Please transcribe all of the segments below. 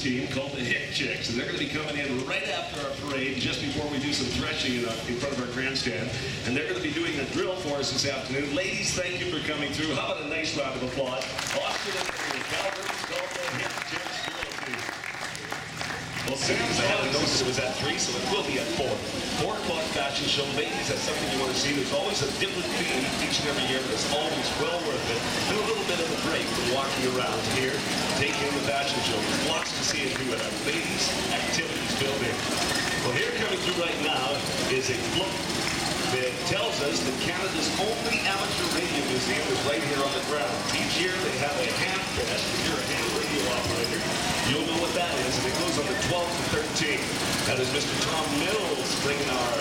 team called the Hick Chicks, and they're going to be coming in right after our parade, just before we do some threshing in front of our grandstand. And they're going to be doing a drill for us this afternoon. Ladies, thank you for coming through. How about a nice round of applause? Austin and Calgary's called the Hick Chicks drill team. Well, Sam's I haven't noticed it was at 3, so it will be at 4. 4 o'clock fashion show. Ladies, that's something you want to see. There's always a different theme each and every year, but it's always well worth it. And a little bit of a break from walking around here, taking in the fashion show. There's lots to see and do at our ladies' activities building. Well, here coming through right now is a float that tells us that Canada's only amateur radio museum is right here on the ground. Each year they have a hand fest. If you're a hand radio operator, you'll know what that is, and it goes on the 12th and 13th. That is Mr. Tom Mills bringing our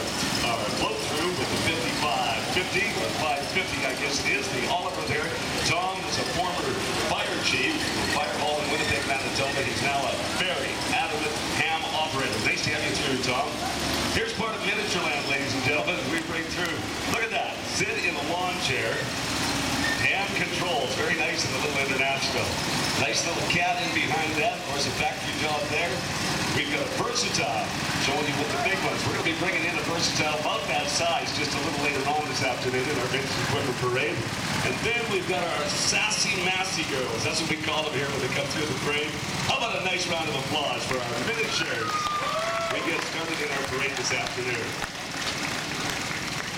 float through with the 5550, or 550, I guess it is, the Oliver there. Tom is a former fire chief, fire hall in Winnipeg, Manitoba. He's now a very adamant ham operator. Nice to have you through, Tom. Here's part of Miniature Land, ladies and gentlemen, as we break through. Look at that. Sit in a lawn chair. Hand controls. Very nice in the little International. Nice little cat in behind that. Of course, a factory job there. We've got a Versatile showing you with the big ones. We're going to be bringing in a Versatile about that size just a little later on this afternoon in our vintage equipment parade. And then we've got our Sassy Massy girls. That's what we call them here when they come through the parade. How about a nice round of applause for our miniatures? We get started in our parade this afternoon.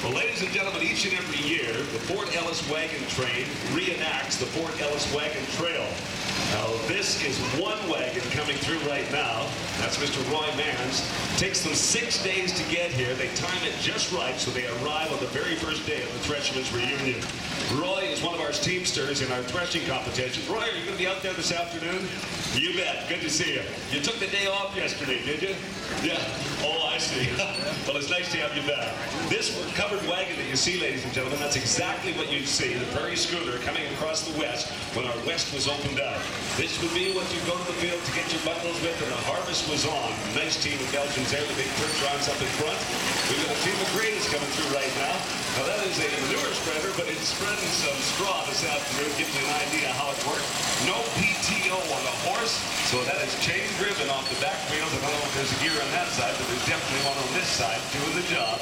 Well, ladies and gentlemen, each and every year, the Fort Ellis Wagon Train reenacts the Fort Ellis Wagon Trail. Now, this is one wagon coming through right now. That's Mr. Reuion. Takes them 6 days to get here. They time it just right, so they arrive on the very first day of the Thresherman's reunion. Roy is one of our teamsters in our threshing competition. Roy, are you going to be out there this afternoon? You bet. Good to see you. You took the day off yesterday, did you? Yeah. Oh, I see. Well, it's nice to have you back. This covered wagon that you see, ladies and gentlemen, that's exactly what you'd see, the Prairie Schooner coming across the west when our west was opened up. This would be what you go to the field to get your bundles with, and the harvest was on. Nice team of Belgians there, the big Threshermans up in front. We've got a team of Greys coming through right now. Now, that is a manure spreader, but it's spreading some straw this afternoon, giving you an idea how it works. No PTO on the horse, so that is chain driven off the back wheels. I don't know if there's a gear on that side, but there's definitely one on this side doing the job,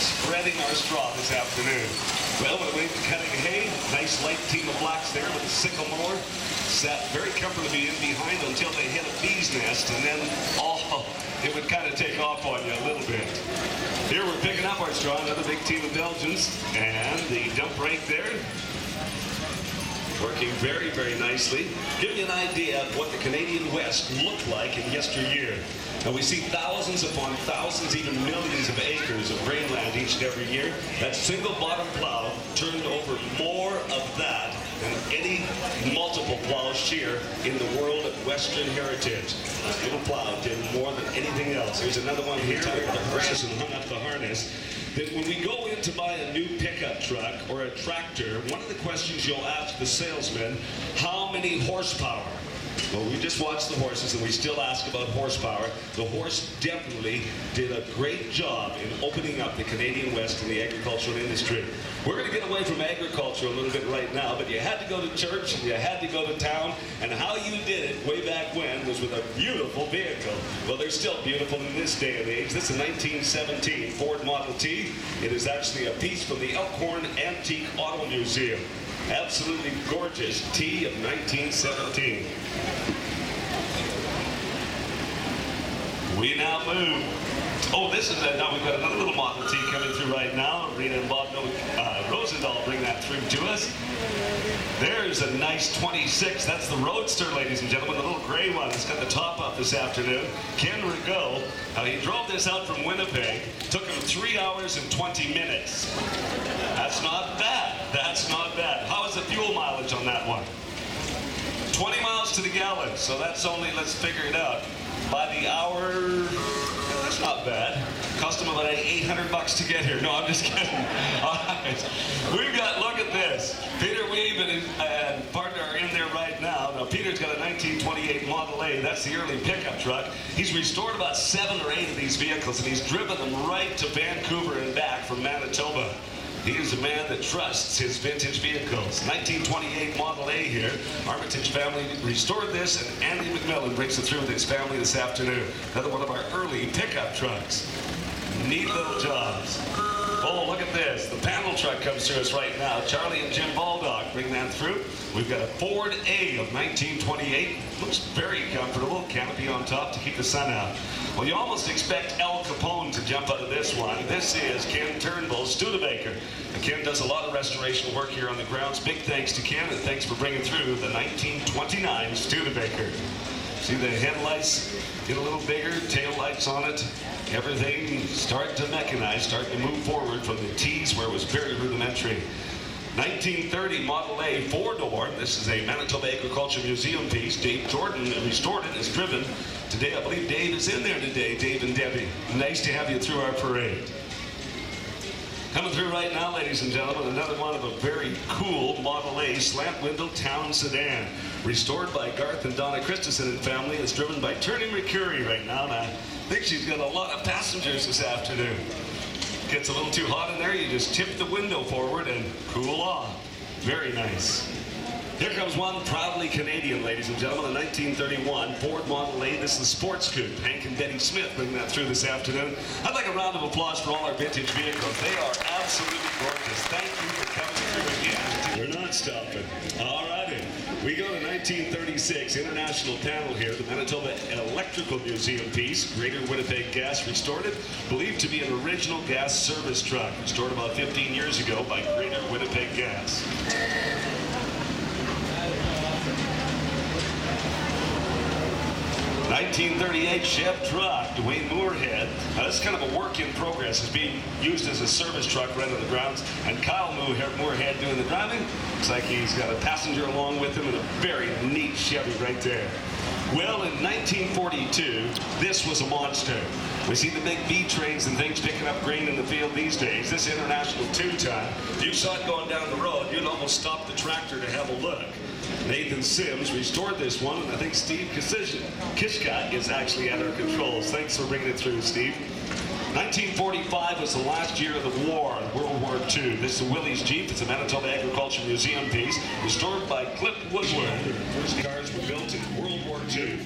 spreading our straw this afternoon. Well, when we were cutting hay, nice light team of blacks there with a sickle mower. Sat very comfortably in behind until they hit a bee's nest, and then it would kind of take off on you a little bit. Here we're picking up our straw, another big team of Belgians, and the dump right there. Working very, very nicely. Giving you an idea of what the Canadian West looked like in yesteryear. Now we see thousands upon thousands, even millions of acres of grain land each and every year. That single bottom plow turned over more of that than any multiple plow shear in the world of Western heritage. That little plow did more than anything else. Here's another one here with the horses and hung up the harness. That when we go in to buy a new pickup truck or a tractor, one of the questions you'll ask the salesman, how many horsepower? Well, we just watched the horses, and we still ask about horsepower. The horse definitely did a great job in opening up the Canadian West and the agricultural industry. We're going to get away from agriculture a little bit right now, but you had to go to church and you had to go to town, and how you did it way back when was with a beautiful vehicle. Well, they're still beautiful in this day and age. This is a 1917 Ford Model T. It is actually a piece from the Elkhorn Antique Auto Museum. Absolutely gorgeous T of 1917. We now move. Oh, this is it. Now we've got another little Model T coming through right now. Rena and Bob Rosendahl bring that through to us. There's a nice 26. That's the Roadster, ladies and gentlemen, the little gray one. It's got the top up this afternoon. Ken Rigaud, he drove this out from Winnipeg. Took him 3 hours and 20 minutes. That's not bad. That's not bad. How is the fuel mileage on that one? 20 miles to the gallon. So that's only, let's figure it out. By the hour, that's not bad. Cost him about $800 to get here. No, I'm just kidding. All right. We've got, look at this. Peter Weave and partner are in there right now. Now, Peter's got a 1928 Model A. That's the early pickup truck. He's restored about 7 or 8 of these vehicles, and he's driven them right to Vancouver and back from Manitoba. He is a man that trusts his vintage vehicles. 1928 Model A here. Armitage family restored this, and Andy McMillan brings it through with his family this afternoon. Another one of our early pickup trucks. Neat little jobs. Oh, look at this. The panel truck comes to us right now. Charlie and Jim Baldock bring that through. We've got a Ford A of 1928. Looks very comfortable. Canopy on top to keep the sun out. Well, you almost expect Al Capone to jump out of this one. This is Ken Turnbull's Studebaker. And Ken does a lot of restoration work here on the grounds. Big thanks to Ken, and thanks for bringing through the 1929 Studebaker. See the headlights get a little bigger, tail lights on it. Everything starting to mechanize, starting to move forward from the T's where it was very rudimentary. 1930 Model A four-door. This is a Manitoba Agriculture Museum piece. Dave Jordan restored it, is driven. Today, I believe Dave is in there today, Dave and Debbie. Nice to have you through our parade. Coming through right now, ladies and gentlemen, another one of a very cool Model A slant window town sedan. Restored by Garth and Donna Christensen and family. It's driven by Turney McCurry right now. And I think she's got a lot of passengers this afternoon. Gets a little too hot in there, you just tip the window forward and cool off. Very nice. Here comes one proudly Canadian, ladies and gentlemen, a 1931 Ford Model A. This is the Sports Coupe. Hank and Betty Smith bring that through this afternoon. I'd like a round of applause for all our vintage vehicles. They are absolutely gorgeous. Thank you for coming through again. We're not stopping. All righty. We go to 1936, International Panel here, the Manitoba Electrical Museum piece. Greater Winnipeg Gas restored it, believed to be an original gas service truck, restored about 15 years ago by Greater Winnipeg Gas. 1938 Chev truck, Dwayne Moorhead. Now, this is kind of a work in progress. It's being used as a service truck right on the grounds. And Kyle Moorhead doing the driving. Looks like he's got a passenger along with him and a very neat Chevy right there. Well, in 1942, this was a monster. We see the big B trains and things picking up grain in the field these days. This International 2-ton, if you saw it going down the road, you'd almost stop the tractor to have a look. Nathan Sims restored this one, and I think Steve Kishka is actually at our controls. Thanks for bringing it through, Steve. 1945 was the last year of the war, World War II. This is Willie's Jeep. It's a Manitoba Agriculture Museum piece, restored by Clip Woodward. First cars were built in World War II.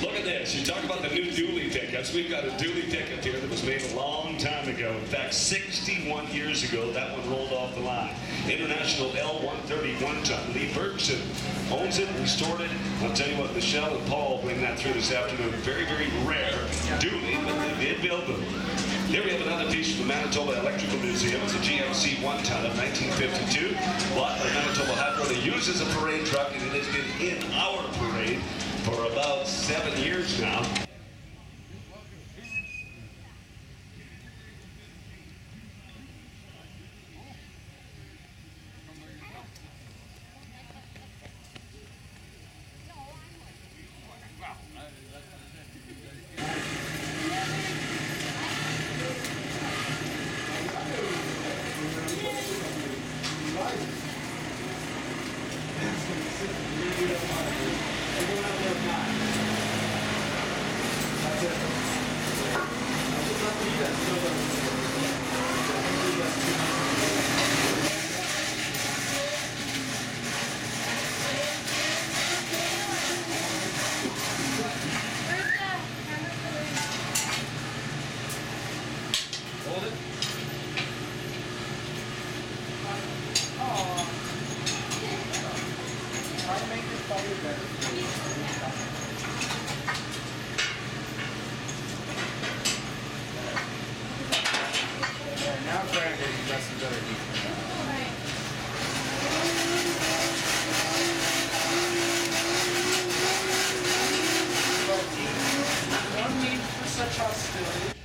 Look at this. You talk about the new dually pickups. We've got a dually pickup here that was made a long time ago. In fact, 61 years ago, that one rolled off the line. International L131 ton. Lee Bergson owns it, restored it. I'll tell you what, Michelle and Paul bring that through this afternoon. Very, very rare dually, but they did build them. Here we have another piece from the Manitoba Electrical Museum. It's a GMC 1-ton of 1952. Bought by Manitoba Hydro to use as a parade truck, and it has been in our parade for about 7 years now. Such hostility.